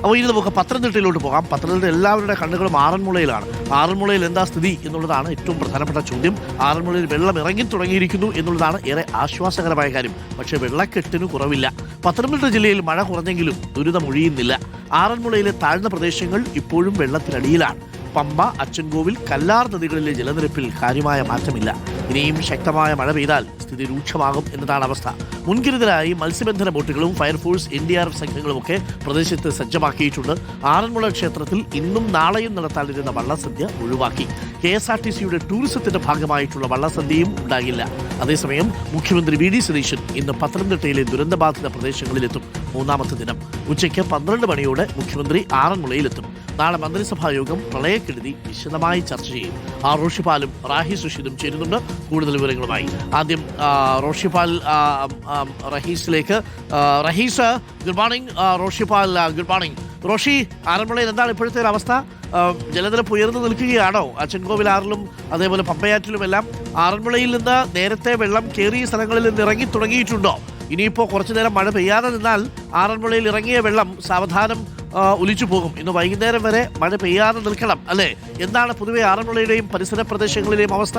അപ്പോൾ ഇനി നമുക്ക് പത്തനംതിട്ടയിലോട്ട് പോകാം. പത്തനംതിട്ട എല്ലാവരുടെ കണ്ണുകളും ആറന്മുളയിലാണ്. ആറന്മുളയിൽ എന്താ സ്ഥിതി എന്നുള്ളതാണ് ഏറ്റവും പ്രധാനപ്പെട്ട ചോദ്യം. ആറന്മുളയിൽ വെള്ളം ഇറങ്ങി തുടങ്ങിയിരിക്കുന്നു എന്നുള്ളതാണ് ഏറെ ആശ്വാസകരമായ കാര്യം. പക്ഷേ വെള്ളക്കെട്ടിന് കുറവില്ല. പത്തനംതിട്ട ജില്ലയിൽ മഴ കുറഞ്ഞെങ്കിലും ദുരിതമൊഴിയുന്നില്ല. ആറന്മുളയിലെ താഴ്ന്ന പ്രദേശങ്ങൾ ഇപ്പോഴും വെള്ളത്തിനടിയിലാണ്. പമ്പ, അച്ചൻകോവിൽ, കല്ലാർ നദികളിലെ ജലനിരപ്പിൽ കാര്യമായ മാറ്റമില്ല. ഇനിയും ശക്തമായ മഴ പെയ്താൽ സ്ഥിതി രൂക്ഷമാകും എന്നതാണ് അവസ്ഥ. മുൻകരുതലായി മത്സ്യബന്ധന ബോട്ടുകളും ഫയർഫോഴ്സ്, NDRF സംഘങ്ങളുമൊക്കെ പ്രദേശത്ത് സജ്ജമാക്കിയിട്ടുണ്ട്. ആറന്മുള ക്ഷേത്രത്തിൽ ഇന്നും നാളെയും നടത്താനിരുന്ന വള്ളസദ്യ ഒഴിവാക്കി. KSRTCയുടെ ടൂറിസത്തിന്റെ ഭാഗമായിട്ടുള്ള വള്ളസദ്യയും ഉണ്ടാകില്ല. അതേസമയം മുഖ്യമന്ത്രി VD സതീശൻ ഇന്ന് പത്തനംതിട്ടയിലെ ദുരന്തബാധിത പ്രദേശങ്ങളിലെത്തും. മൂന്നാമത്തെ ദിനം ഉച്ചയ്ക്ക് 12 മണിയോടെ മുഖ്യമന്ത്രി ആറന്മുളയിലെത്തും. നാളെ മന്ത്രിസഭാ യോഗം പ്രളയക്കെടുതി വിശദമായി ചർച്ച ചെയ്യും. റോഷിപാലും റാഹി സുഷിദും ചേരുന്നുണ്ട് കൂടുതൽ വിവരങ്ങളുമായി. ആദ്യം റോഷിപാൽ റഹീസിലേക്ക്. Rahees, good morning. Roshipal, good morning. Roshi, ആറന്മുളയിൽ എന്താണ് ഇപ്പോഴത്തെ ഒരു അവസ്ഥ? ജലനിരപ്പ് ഉയർന്നു നിൽക്കുകയാണോ? അച്ചൻകോവിലാറിലും അതേപോലെ പമ്പയാറ്റിലുമെല്ലാം ആറന്മുളയിൽ നിന്ന് നേരത്തെ വെള്ളം കയറിയ സ്ഥലങ്ങളിൽ നിന്ന് ഇറങ്ങി തുടങ്ങിയിട്ടുണ്ടോ? ഇനിയിപ്പോൾ കുറച്ചു നേരം മഴ പെയ്യാതെ നിന്നാൽ ആറന്മുളയിൽ ഇറങ്ങിയ വെള്ളം സാവധാനം ഒലിച്ചു പോകും. ഇന്ന് വൈകുന്നേരം വരെ മഴ പെയ്യാതെ നിൽക്കണം അല്ലേ? എന്താണ് പൊതുവെ ആറന്മുളയുടെയും പരിസര പ്രദേശങ്ങളിലെയും അവസ്ഥ?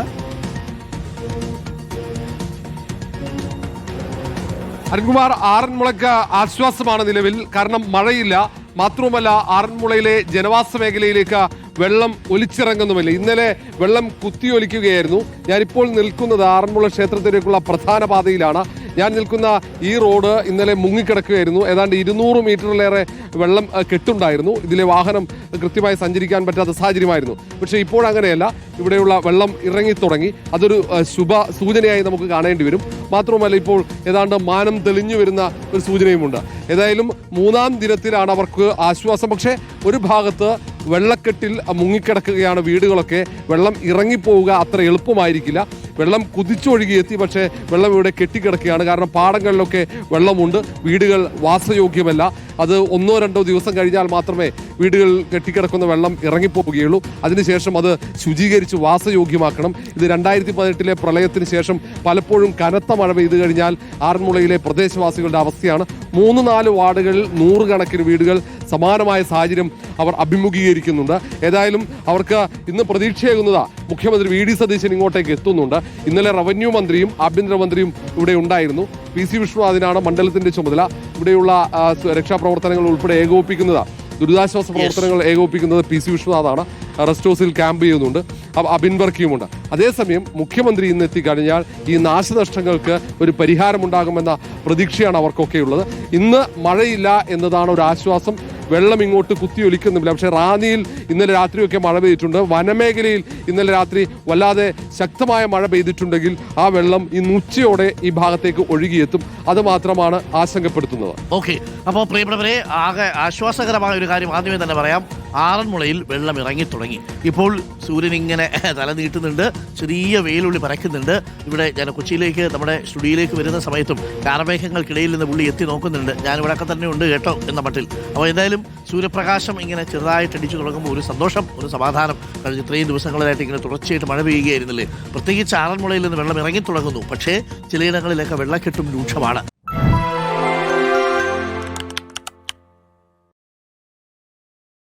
അരുൺകുമാർ, ആറന്മുളയ്ക്ക് ആശ്വാസമാണ് നിലവിൽ. കാരണം മഴയില്ല. മാത്രവുമല്ല, ആറന്മുളയിലെ ജനവാസ മേഖലയിലേക്ക് വെള്ളം ഒലിച്ചിറങ്ങുന്നുമില്ല. ഇന്നലെ വെള്ളം കുത്തിയൊലിക്കുകയായിരുന്നു. ഞാനിപ്പോൾ നിൽക്കുന്നത് ആറന്മുള ക്ഷേത്രത്തിലേക്കുള്ള പ്രധാന പാതയിലാണ്. ഞാൻ നിൽക്കുന്ന ഈ റോഡ് ഇന്നലെ മുങ്ങിക്കിടക്കുകയായിരുന്നു. ഏതാണ്ട് 200 മീറ്ററിലേറെ വെള്ളം കെട്ടുണ്ടായിരുന്നു. ഇതിലെ വാഹനം കൃത്യമായി സഞ്ചരിക്കാൻ പറ്റാത്ത സാഹചര്യമായിരുന്നു. പക്ഷേ ഇപ്പോഴങ്ങനെയല്ല. ഇവിടെയുള്ള വെള്ളം ഇറങ്ങിത്തുടങ്ങി. അതൊരു ശുഭ സൂചനയായി നമുക്ക് കാണേണ്ടി വരും. മാത്രവുമല്ല, ഇപ്പോൾ ഏതാണ്ട് മാനം തെളിഞ്ഞു വരുന്ന ഒരു സൂചനയുമുണ്ട്. ഏതായാലും മൂന്നാം ദിനത്തിലാണ് അവർക്ക് ആശ്വാസം. പക്ഷേ ഒരു ഭാഗത്ത് വെള്ളക്കെട്ടിൽ മുങ്ങിക്കിടക്കുകയാണ് വീടുകളൊക്കെ. വെള്ളം ഇറങ്ങിപ്പോവുക അത്ര എളുപ്പമായിരിക്കില്ല. വെള്ളം കുതിച്ചൊഴുകിയെത്തി. പക്ഷേ വെള്ളം ഇവിടെ കെട്ടിക്കിടക്കുകയാണ്. കാരണം പാടങ്ങളിലൊക്കെ വെള്ളമുണ്ട്. വീടുകൾ വാസയോഗ്യമല്ല. അത് 1-2 ദിവസം കഴിഞ്ഞാൽ മാത്രമേ വീടുകൾ കെട്ടിക്കിടക്കുന്ന വെള്ളം ഇറങ്ങിപ്പോവുകയുള്ളൂ. അതിനുശേഷം അത് ശുചീകരിച്ച് വാസയോഗ്യമാക്കണം. ഇത് 2018 പ്രളയത്തിന് ശേഷം പലപ്പോഴും കനത്ത മഴ പെയ്തു കഴിഞ്ഞാൽ ആറന്മുളയിലെ പ്രദേശവാസികളുടെ അവസ്ഥയാണ്. 3-4 വാർഡുകളിൽ 100 കണക്കിന് വീടുകൾ സമാനമായ സാഹചര്യം അവർ അഭിമുഖീകരിക്കുന്നുണ്ട്. ഏതായാലും അവർക്ക് ഇന്ന് പ്രതീക്ഷയാകുന്നതാ മുഖ്യമന്ത്രി VD സതീശൻ ഇങ്ങോട്ടേക്ക് എത്തുന്നുണ്ട്. ഇന്നലെ റവന്യൂ മന്ത്രിയും ആഭ്യന്തരമന്ത്രിയും ഇവിടെ ഉണ്ടായിരുന്നു. PC വിഷ്ണുനാഥിനാണ് മണ്ഡലത്തിന്റെ ചുമതല. ഇവിടെയുള്ള രക്ഷാപ്രവർത്തനങ്ങൾ ഉൾപ്പെടെ ഏകോപിപ്പിക്കുന്നത്, ദുരിതാശ്വാസ പ്രവർത്തനങ്ങൾ ഏകോപിപ്പിക്കുന്നത് PC വിഷ്ണുനാഥാണ്. റെസ്റ്റ് ഹൗസിൽ ക്യാമ്പ് ചെയ്യുന്നുണ്ട്. അബിൻ വർക്കിയുമുണ്ട്. അതേസമയം മുഖ്യമന്ത്രി ഇന്ന് എത്തിക്കഴിഞ്ഞാൽ ഈ നാശനഷ്ടങ്ങൾക്ക് ഒരു പരിഹാരമുണ്ടാകുമെന്ന പ്രതീക്ഷയാണ് അവർക്കൊക്കെയുള്ളത്. ഇന്ന് മഴയില്ല എന്നതാണ് ഒരു ആശ്വാസം. വെള്ളം ഇങ്ങോട്ട് കുത്തിയൊലിക്കുന്നില്ല. പക്ഷേ റാന്നിയിൽ ഇന്നലെ രാത്രിയൊക്കെ മഴ പെയ്തിട്ടുണ്ട്. വനമേഖലയിൽ ഇന്നലെ രാത്രി വല്ലാതെ ശക്തമായ മഴ പെയ്തിട്ടുണ്ടെങ്കിൽ ആ വെള്ളം ഇന്ന് ഉച്ചയോടെ ഈ ഭാഗത്തേക്ക് ഒഴുകിയെത്തും. അത് മാത്രമാണ് ആശങ്കപ്പെടുത്തുന്നത്. ഓക്കെ, അപ്പോൾ പ്രിയപ്പെട്ടവരെ, ആകെ ആശ്വാസകരമായ ഒരു കാര്യം ആദ്യമേ തന്നെ പറയാം. ആറന്മുളയിൽ വെള്ളം ഇറങ്ങി തുടങ്ങി. ഇപ്പോൾ സൂര്യൻ ഇങ്ങനെ തല നീട്ടുന്നുണ്ട്. ചെറിയ വെയിലുള്ളി പറയ്ക്കുന്നുണ്ട്. ഇവിടെ ഞാൻ കൊച്ചിയിലേക്ക് നമ്മുടെ സ്റ്റുഡിയോയിലേക്ക് വരുന്ന സമയത്തും കാർമേഘങ്ങൾക്കിടയിൽ നിന്ന് പുള്ളി എത്തി നോക്കുന്നുണ്ട്. ഞാനിവിടെയൊക്കെ തന്നെ ഉണ്ട് കേട്ടോ എന്ന മട്ടിൽ. അപ്പോൾ എന്തായാലും സൂര്യപ്രകാശം ഇങ്ങനെ ചെറുതായിട്ട് അടിച്ചു തുടങ്ങുമ്പോൾ ഒരു സന്തോഷം, ഒരു സമാധാനം. കഴിഞ്ഞ ഇത്രയും ദിവസങ്ങളിലായിട്ട് ഇങ്ങനെ തുടർച്ചയായിട്ട് മഴ പെയ്യുകയായിരുന്നില്ലേ? പ്രത്യേകിച്ച് ആറന്മുളയിൽ നിന്ന് വെള്ളം ഇറങ്ങി തുടങ്ങുന്നു. പക്ഷേ ചിലയിടങ്ങളിലൊക്കെ വെള്ളക്കെട്ടും രൂക്ഷമാണ്.